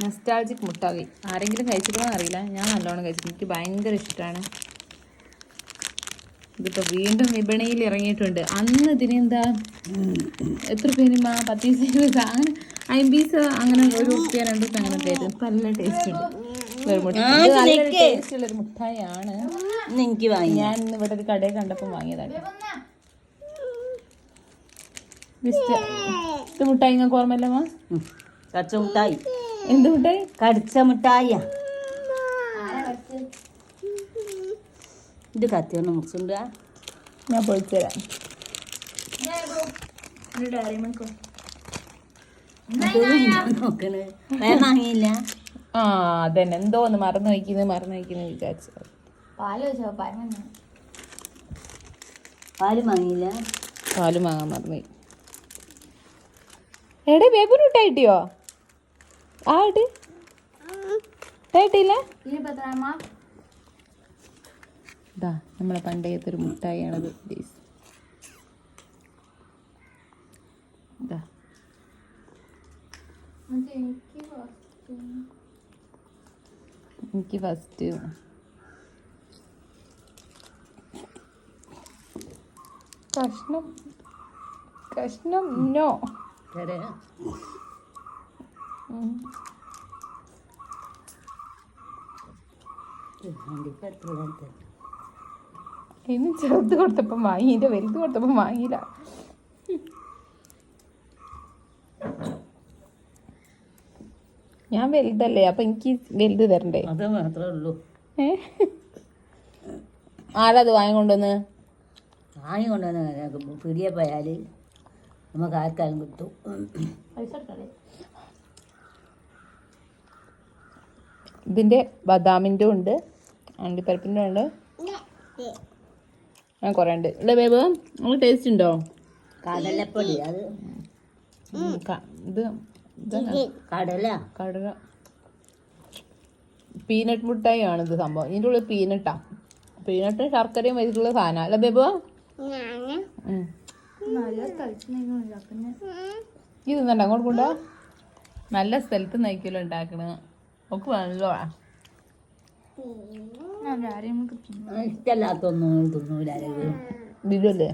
Nostalgic മുട്ടായി. ആരെങ്കിലും കഴിച്ചിട്ടുണ്ടോ അറിയില്ല, ഞാൻ നല്ലോണം കഴിച്ചു. എനിക്ക് ഭയങ്കര ഇഷ്ടമാണ്. ഇതിപ്പോൾ വീണ്ടും വിപണിയിൽ ഇറങ്ങിയിട്ടുണ്ട്. അന്ന് ഇതിനെന്താ എത്ര പേരുമാ 10 പൈസ അങ്ങനെ 50 പൈസ അങ്ങനെ 1 റുപ്യ 2 റുപ്യ അങ്ങനത്തെ ആയിട്ട്. ഇപ്പം നല്ല ടേസ്റ്റ് ഉണ്ട്. നല്ലൊരു ടേസ്റ്റുള്ളൊരു മുട്ടായിയാണ്. എനിക്ക് വാങ്ങി. ഞാൻ ഇന്ന് ഇവിടെ ഒരു കടയിൽ കണ്ടപ്പോൾ വാങ്ങിയതാണ്. ഇത് മുട്ടായി നിങ്ങൾക്ക് ഓർമ്മയില്ലമ്മ? കടിച്ച മുട്ടായി. എന്ത് മുട്ടായി? കടിച്ച മുട്ടായിയാ. ഇത് കത്തിയൊന്ന് മുറിച്ചുണ്ട്. ഞാൻ പൊളിച്ചു തരാം. നോക്കണ് വാങ്ങിയില്ല. ആ അതന്നെ, എന്തോ ഒന്ന് മറന്നു വയ്ക്കുന്നു വിചാരിച്ചു. പാല് വാങ്ങിയില്ല. പാലും വാങ്ങാൻ മറന്നു. എടേ ബേബിന് മുട്ടായിട്ടിയോ? ആ ഇട്ട് ഇട്ടായിട്ടില്ല. ഇതാ നമ്മളെ പണ്ടത്തെ ഒരു മുട്ടായിയാണത്. ഇതാ എനിക്ക് ഫസ്റ്റ് കഷ്ണം നോ. ഇന്ന് ചെറുത് കൊടുത്തപ്പം വാങ്ങിയില്ല, വലുത് കൊടുത്തപ്പം വാങ്ങിയില്ല. ഞാൻ വലുതല്ലേ, അപ്പൊ എനിക്ക് വലുത് തരണ്ടേ? അത് മാത്രമേ ഉള്ളൂ. ആരത് വാങ്ങിക്കൊണ്ടുവന്ന് പിടിയെ പോയാൽ നമുക്ക് ആർക്കാലും കിട്ടും. ഇതിന്റെ ബദാമിൻ്റെ ഉണ്ട്, അണ്ടിപ്പരിപ്പിൻ്റെ ഉണ്ട്, കുറേ ഉണ്ട്. അല്ലേ ബേബ്? നമ്മൾ ടേസ്റ്റ് ഉണ്ടോ? കടലപ്പൊടി. അത് ഇത് കടല പീനട്ട് മുട്ടായി ആണിത് സംഭവം. ഇതിൻ്റെ ഉള്ളിൽ പീനട്ടും ശർക്കരയും വെച്ചിട്ടുള്ള സാധനം. അല്ല ബേബു? ഇത് തിന്നണ്ട, അങ്ങോട്ട് കൊണ്ടോ. നല്ല സ്ഥലത്ത് നയിക്കലോ ഉണ്ടാക്കണ ഒക്കെ വേണല്ലോ. ഇഷ്ടമല്ലാത്തൊന്നും തിന്നൂല. ബിജു അല്ലേ?